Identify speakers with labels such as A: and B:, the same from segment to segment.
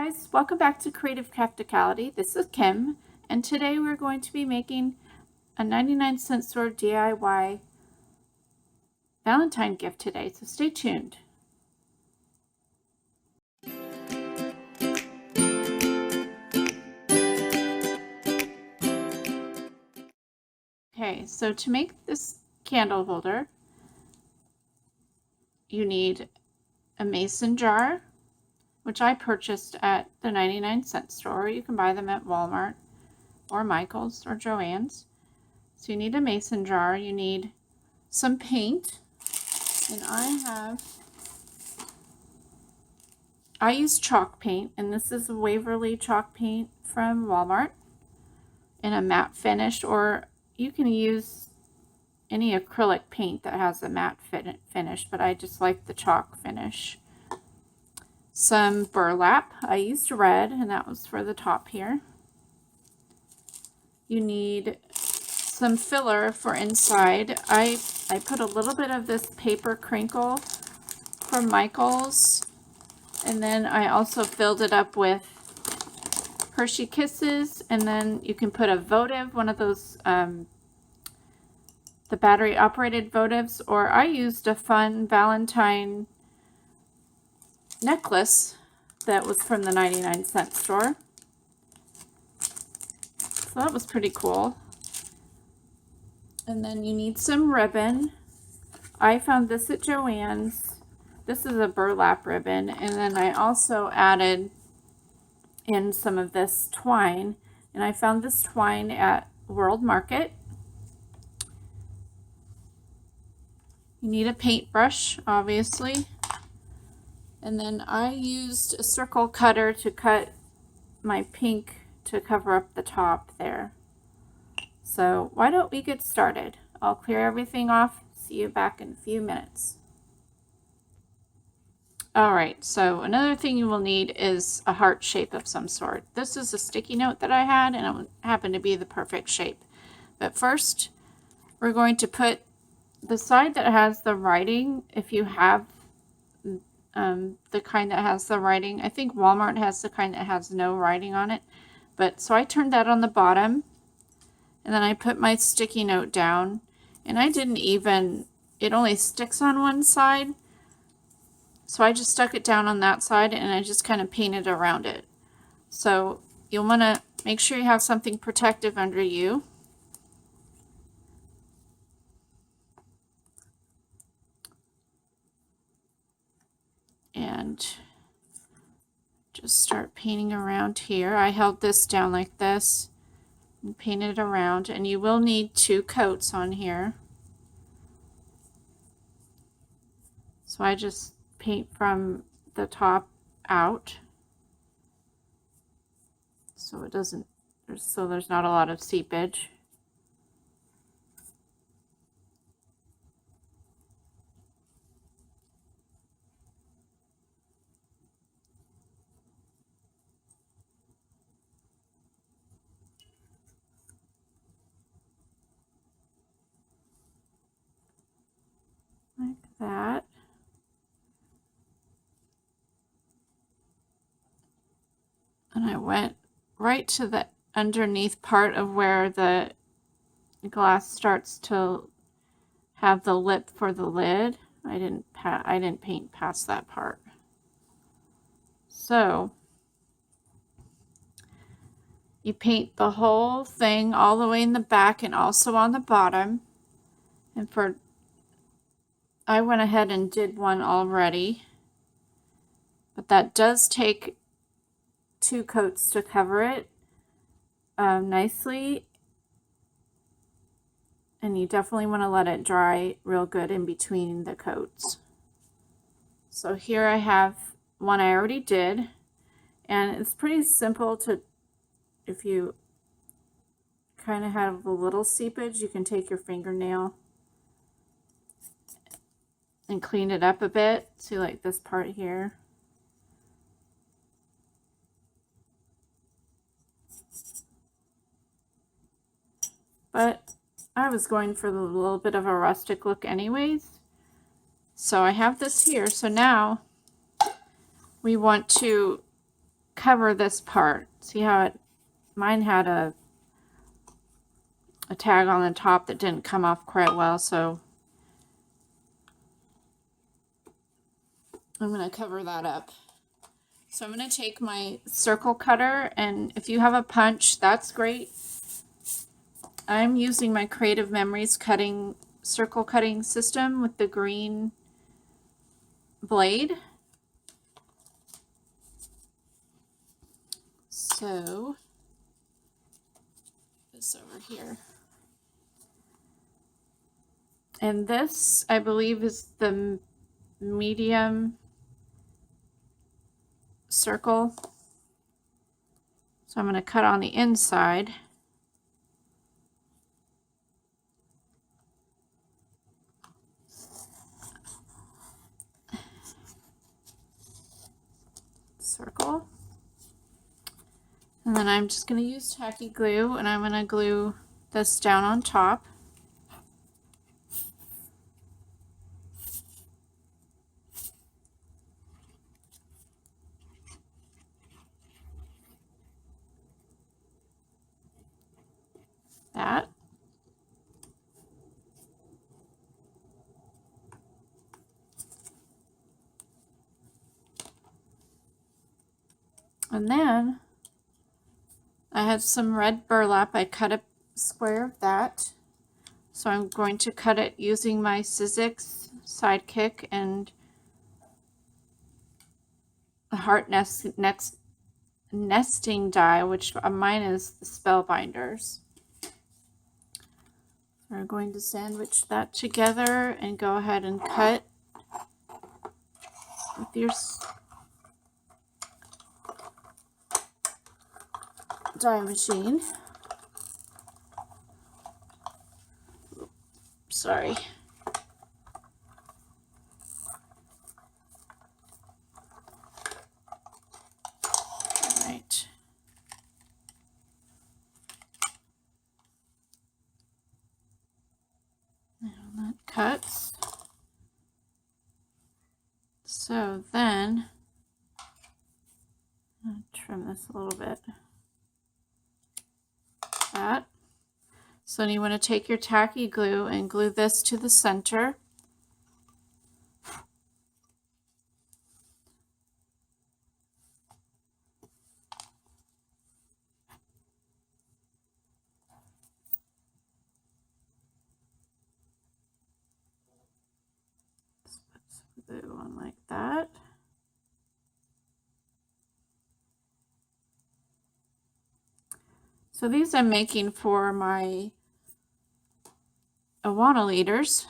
A: guys, welcome back to Creative Crafticality. This is Kim, and today we're going to be making a 99-cent store DIY Valentine gift today, so stay tuned. Okay, so to make this candle holder, you need a mason jar, which I purchased at the 99-cent store. You can buy them at Walmart or Michael's or Joann's. So you need a mason jar, you need some paint, and I use chalk paint, and this is a Waverly chalk paint from Walmart in a matte finish, or you can use any acrylic paint that has a matte finish, but I just like the chalk finish. Some burlap. I used red, and that was for the top here. You need some filler for inside. I put a little bit of this paper Crinkle from Michael's, and then I also filled it up with Hershey Kisses, and then you can put a votive, one of those the battery operated votives, or I used a fun Valentine necklace that was from the 99-cent store. So that was pretty cool. And then you need some ribbon. I found this at Joann's. This is a burlap ribbon, and then I also added in some of this twine, and I found this twine at World Market. You need a paintbrush, obviously. And then I used a circle cutter to cut my pink to cover up the top there. So why don't we get started? I'll clear everything off. See you back in a few minutes. Alright, so another thing you will need is a heart shape of some sort. This is a sticky note that I had, and it happened to be the perfect shape. But first, we're going to put the side that has the writing, if you have the kind that has the writing. I think Walmart has the kind that has no writing on it. But so I turned that on the bottom, and then I put my sticky note down, and I didn't even, it only sticks on one side. So I just stuck it down on that side, and I just kind of painted around it. So you'll want to make sure you have something protective under you. And just start painting around here. I held this down like this and painted around, and you will need 2 coats on here. So I just paint from the top out so it doesn't, so there's not a lot of seepage. Like that. And I went right to the underneath part of where the glass starts to have the lip for the lid. I didn't paint past that part. So you paint the whole thing all the way in the back and also on the bottom. And I went ahead and did one already, but that does take 2 coats to cover it nicely, and you definitely want to let it dry real good in between the coats. So here I have one I already did, and it's pretty simple to, if you kind of have a little seepage, you can take your fingernail and clean it up a bit. See, like this part here. But I was going for a little bit of a rustic look anyways. So I have this here. So now we want to cover this part. See how mine had a tag on the top that didn't come off quite well, so I'm going to cover that up. So I'm going to take my circle cutter, and if you have a punch, that's great. I'm using my Creative Memories circle cutting system with the green blade. So this over here. And this, I believe, is the medium circle. So I'm going to cut on the inside. Circle. And then I'm just going to use tacky glue, and I'm going to glue this down on top. That. And then I have some red burlap. I cut a square of that. So I'm going to cut it using my Sizzix Sidekick and a heart nesting die, which mine is the Spellbinders. We're going to sandwich that together and go ahead and cut with your die machine. Sorry. All right. Now that cuts. So then, I'll trim this a little bit. That. So then you want to take your tacky glue and glue this to the center. Just put some glue on like that. So these I'm making for my Awana leaders.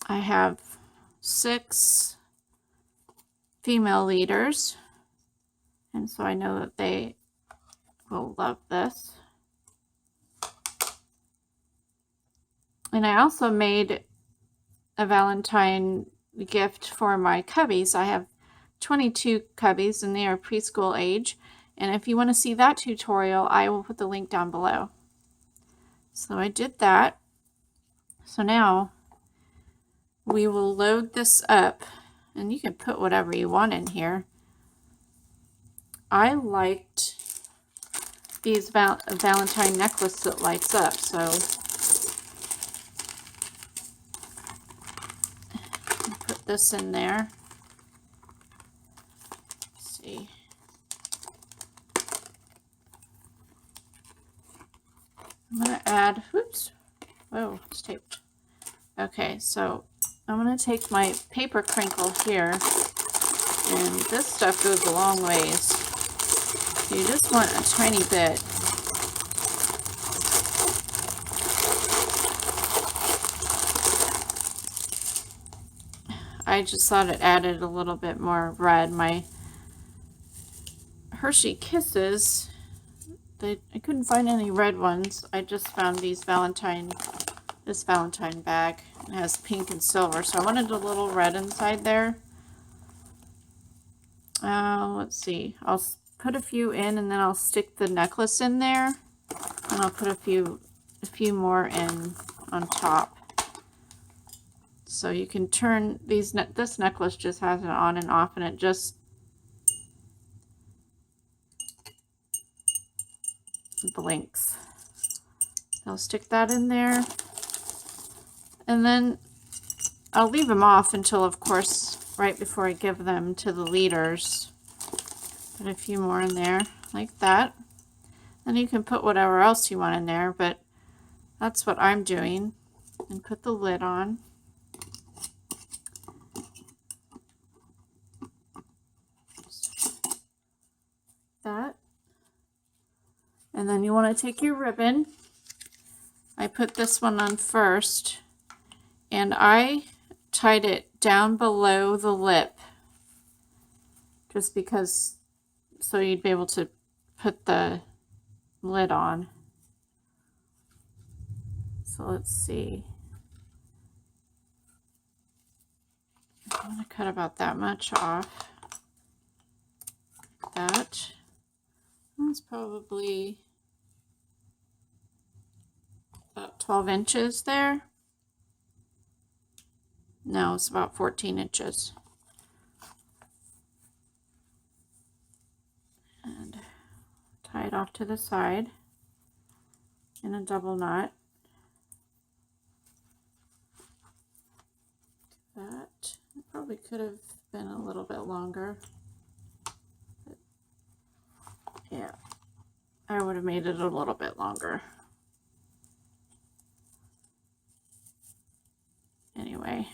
A: I have 6 female leaders, and so I know that they will love this. And I also made a Valentine gift for my cubbies. I have 22 cubbies, and they are preschool age. And if you want to see that tutorial, I will put the link down below. So I did that. So now we will load this up, and you can put whatever you want in here. I liked these Valentine necklace that lights up, so put this in there. Let's see. I'm going to add, oops, whoa, it's taped. Okay, so I'm going to take my paper crinkle here, and this stuff goes a long ways. So you just want a tiny bit. I just thought it added a little bit more red. My Hershey Kisses, I couldn't find any red ones. I just found this Valentine bag. It has pink and silver, so I wanted a little red inside there. Let's see. I'll put a few in, and then I'll stick the necklace in there, and I'll put a few more in on top. So you can turn these, this necklace just has it on and off, and it just blinks. I'll stick that in there, and then I'll leave them off until, of course, right before I give them to the leaders. Put a few more in there like that. Then you can put whatever else you want in there, but that's what I'm doing. And put the lid on. That. And then you want to take your ribbon. I put this one on first, and I tied it down below the lip just because, so you'd be able to put the lid on. So let's see. I'm going to cut about that much off. That. That's probably about 12 inches there. No, it's about 14 inches. And tie it off to the side in a double knot. That probably could have been a little bit longer. But yeah, I would have made it a little bit longer. Anyway.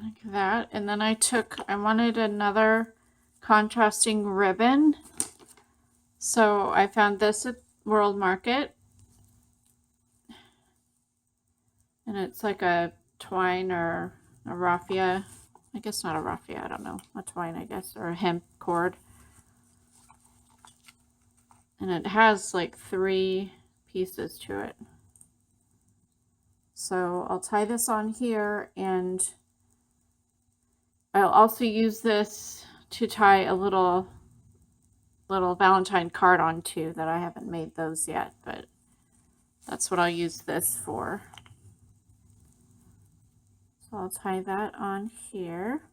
A: Like that. And then I wanted another contrasting ribbon. So I found this at World Market. And it's like a twine or a raffia. I guess not a raffia, I don't know. A twine, I guess, or a hemp cord. And it has like 3 pieces to it. So I'll tie this on here, and I'll also use this to tie a little Valentine card on too, that I haven't made those yet, but that's what I'll use this for. So I'll tie that on here.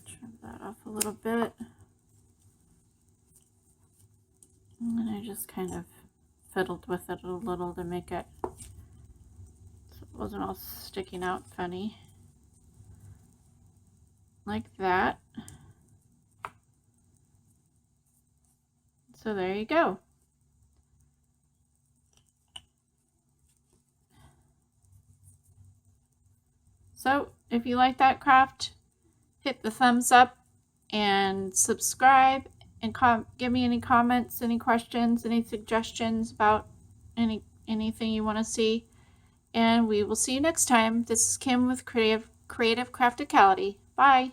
A: Trim that off a little bit. And then I just kind of fiddled with it a little to make it so it wasn't all sticking out funny. Like that. So there you go. So if you like that craft, hit the thumbs up and subscribe, and give me any comments, any questions, any suggestions about anything you want to see. And we will see you next time. This is Kim with Creative Crafticality. Bye.